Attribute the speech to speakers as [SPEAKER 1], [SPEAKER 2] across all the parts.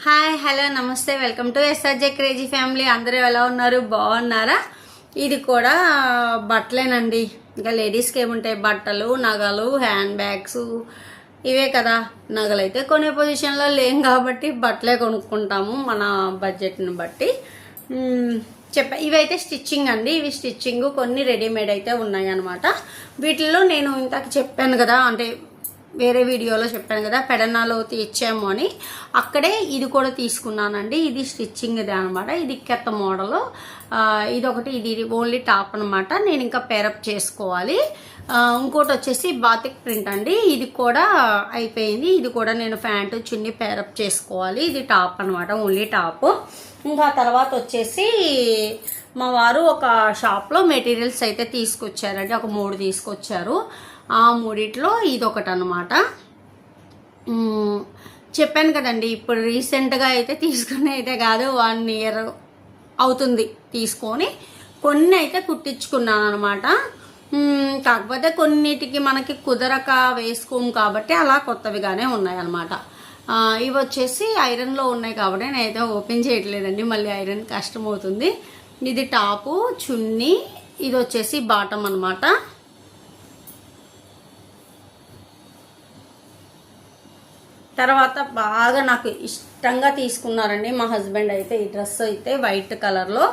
[SPEAKER 1] Hi hello నమస్తే welcome to SRJ crazy family. అందరూ ఎలా ఉన్నారు? బాగున్నారా? ఇది కూడా బట్టలేనండి. ఇంకా లేడీస్కి ఏముంటాయి, బట్టలు, నగలు, హ్యాండ్ బ్యాగ్స్ ఇవే కదా. నగలు అయితే కొనే పొజిషన్లో లేం కాబట్టి బట్టలే కొనుక్కుంటాము మన బడ్జెట్ని బట్టి. ఇవైతే స్టిచ్చింగ్ అండి. ఇవి స్టిచ్చింగ్, కొన్ని రెడీమేడ్ అయితే ఉన్నాయి అన్నమాట. వీటిల్లో నేను ఇంతకు చెప్పాను కదా, అంటే వేరే వీడియోలో చెప్పాను కదా పెడనాలో ఇచ్చాము అని, అక్కడే ఇది కూడా తీసుకున్నానండి. ఇది స్టిచ్చింగ్ ఇది అనమాట. ఇది కొత్త మోడల్. ఇదొకటి, ఇది ఓన్లీ టాప్ అనమాట. నేను ఇంకా పేరప్ చేసుకోవాలి. ఇంకోటి వచ్చేసి బాతిక్ ప్రింట్ అండి. ఇది కూడా అయిపోయింది. ఇది కూడా నేను ప్యాంటు చున్నీ పేరప్ చేసుకోవాలి. ఇది టాప్ అనమాట, ఓన్లీ టాప్. ఇంకా తర్వాత వచ్చేసి మా వారు ఒక షాప్లో మెటీరియల్స్ అయితే తీసుకొచ్చారండి. ఒక 3 తీసుకొచ్చారు. ఆ 3లో ఇదొకటి అనమాట. చెప్పాను కదండి, ఇప్పుడు రీసెంట్గా అయితే తీసుకుని అయితే కాదు, 1 year అవుతుంది తీసుకొని. కొన్ని అయితే కుట్టించుకున్నాను అనమాట. కాకపోతే కొన్నిటికి మనకి కుదరక వేసుకోము కాబట్టి అలా కొత్తవిగానే ఉన్నాయి అనమాట. ఇవి వచ్చేసి ఐరన్లో ఉన్నాయి కాబట్టి నేనైతే ఓపెన్ చేయట్లేదండి, మళ్ళీ ఐరన్ కష్టం అవుతుంది. ఇది టాపు, చున్నీ, ఇది వచ్చేసి బాటమ్ అనమాట. తర్వాత బాగా నాకు ఇష్టంగా తీసుకున్నారండి మా హస్బెండ్ అయితే. ఈ డ్రెస్ అయితే వైట్ కలర్లో.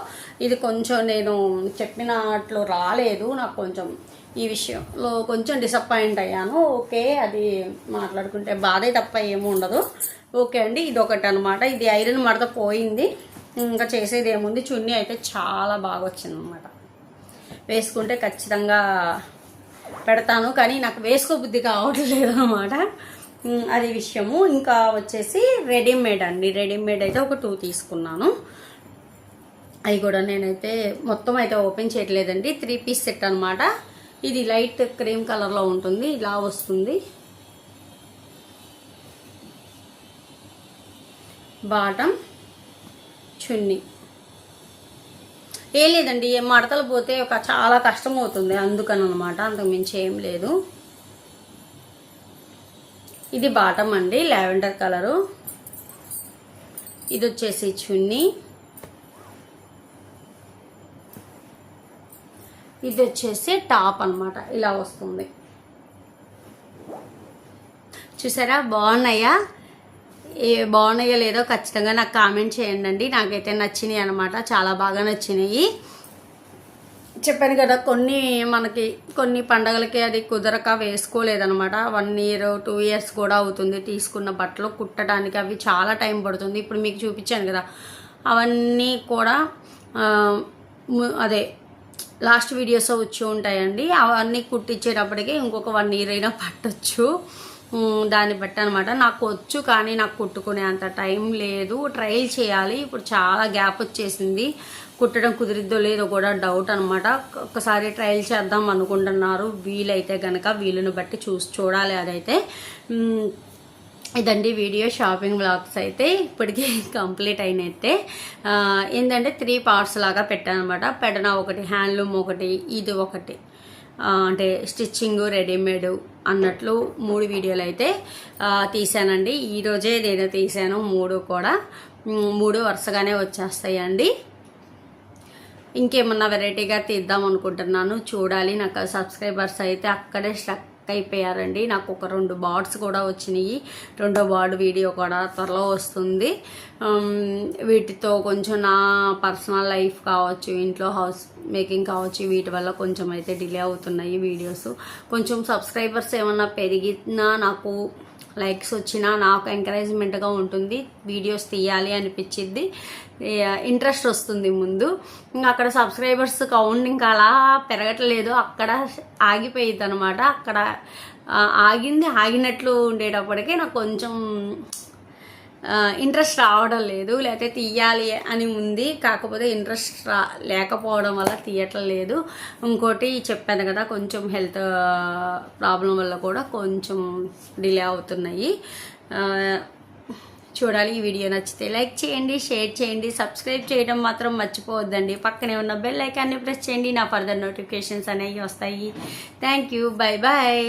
[SPEAKER 1] ఇది కొంచెం నేను చెప్పినట్లు రాలేదు. నాకు కొంచెం ఈ విషయంలో కొంచెం డిసప్పాయింట్ అయ్యాను. ఓకే, అది మాట్లాడుకుంటే బాధే తప్ప ఏమీ ఉండదు. ఓకే అండి, ఇది ఒకటి అనమాట. ఇది ఐరన్ మడత పోయింది, ఇంకా చేసేది ఏముంది. చున్నీ అయితే చాలా బాగా వచ్చింది అనమాట. వేసుకుంటే ఖచ్చితంగా పెడతాను, కానీ నాకు వేసుకోబుద్ధి కావట్లేదు అనమాట. అది విషయము. ఇంకా వచ్చేసి రెడీమేడ్ అండి. రెడీమేడ్ అయితే ఒక 2 తీసుకున్నాను. అవి కూడా నేనైతే మొత్తం అయితే ఓపెన్ చేయట్లేదండి. 3 piece సెట్ అనమాట. ఇది లైట్ క్రీమ్ కలర్లో ఉంటుంది, ఇలా వస్తుంది. బాటమ్, చున్నీ. ఏం లేదండి, మడతలు పోతే చాలా కష్టం అవుతుంది, అందుకని అనమాట. అంతకు మించి ఏం లేదు. ఇది బాటమ్ అండి, లావెండర్ కలరు. ఇది వచ్చేసి చున్నీ. ఇది వచ్చేసి టాప్ అనమాట, ఇలా వస్తుంది. చూసారా బాగున్నాయా? బాగున్నాయో లేదో ఖచ్చితంగా నాకు కామెంట్ చేయండి. నాకైతే నచ్చినాయి అనమాట, చాలా బాగా నచ్చినాయి. చెప్పాను కదా, కొన్ని పండగలకి అది కుదరక వేసుకోలేదనమాట. 1 year 2 years కూడా అవుతుంది తీసుకున్న బట్టలు కుట్టడానికి. అవి చాలా టైం పడుతుంది. ఇప్పుడు మీకు చూపించాను కదా, అవన్నీ కూడా అదే లాస్ట్ వీడియోస్ వచ్చి ఉంటాయండి. అవన్నీ కుట్టించేటప్పటికి ఇంకొక 1 year అయినా పట్టొచ్చు. దాన్ని బట్టి అనమాట. నాకు వచ్చు, కానీ నాకు కుట్టుకునే అంత టైం లేదు. ట్రయల్ చేయాలి. ఇప్పుడు చాలా గ్యాప్ వచ్చేసింది. కుట్టడం కుదిరిద్దో లేదో కూడా డౌట్ అనమాట. ఒకసారి ట్రయల్ చేద్దాం అనుకుంటున్నారు. వీలైతే కనుక వీలుని బట్టి చూడాలి. అదైతే ఇదండి వీడియో. షాపింగ్ బ్లాగ్స్ అయితే ఇప్పటికీ కంప్లీట్ అయినట్టే. ఏంటంటే 3 parts లాగా పెట్టాను అనమాట. పెడన ఒకటి, హ్యాండ్లూమ్ ఒకటి, ఇది ఒకటి, అంటే స్టిచ్చింగ్, రెడీమేడ్ అన్నట్లు 3 వీడియోలు అయితే తీసానండి. ఈరోజే నేను తీసాను. 3 కూడా 3 వరుసగానే వచ్చేస్తాయండి. ఇంకేమన్నా వెరైటీగా తీద్దాం అనుకుంటున్నాను, చూడాలి. నాకు సబ్స్క్రైబర్స్ అయితే అక్కడే స్ట్రక్ అయిపోయారండి. నాకు ఒక 2 బార్డ్స్ కూడా వచ్చినాయి. 2వ బార్డ్ వీడియో కూడా త్వరలో వస్తుంది. వీటితో కొంచెం నా పర్సనల్ లైఫ్ కావచ్చు, ఇంట్లో హౌస్ మేకింగ్ కావచ్చు, వీటి వల్ల కొంచెం అయితే డిలే అవుతున్నాయి వీడియోస్. కొంచెం సబ్స్క్రైబర్స్ ఏమన్నా పెరిగినా, నాకు లైక్స్ వచ్చినా నాకు ఎంకరేజ్మెంట్గా ఉంటుంది. వీడియోస్ తీయాలి అనిపించింది, ఇంట్రెస్ట్ వస్తుంది ముందు. అక్కడ సబ్స్క్రైబర్స్ కౌంట్ ఇంకా అలా పెరగట్లేదు, అక్కడ ఆగిపోయింది అనమాట. అక్కడ ఆగినట్లు ఉండేటప్పటికీ నాకు కొంచెం ఇంట్రెస్ట్ రావడం లేదు. లేకపోతే తీయాలి అని ఉంది, కాకపోతే ఇంట్రెస్ట్ లేకపోవడం వల్ల తీయట్లేదు. ఇంకోటి చెప్పాను కదా, కొంచెం హెల్త్ ప్రాబ్లం వల్ల కూడా కొంచెం డిలే అవుతున్నాయి. చూడాలి. ఈ వీడియో నచ్చితే లైక్ చేయండి, షేర్ చేయండి, సబ్స్క్రైబ్ చేయడం మాత్రం మర్చిపోవద్దండి. పక్కనే ఉన్న బెల్ ఐకాన్ని ప్రెస్ చేయండి, నా ఫర్దర్ నోటిఫికేషన్స్ అనేవి వస్తాయి. Thank you, bye bye.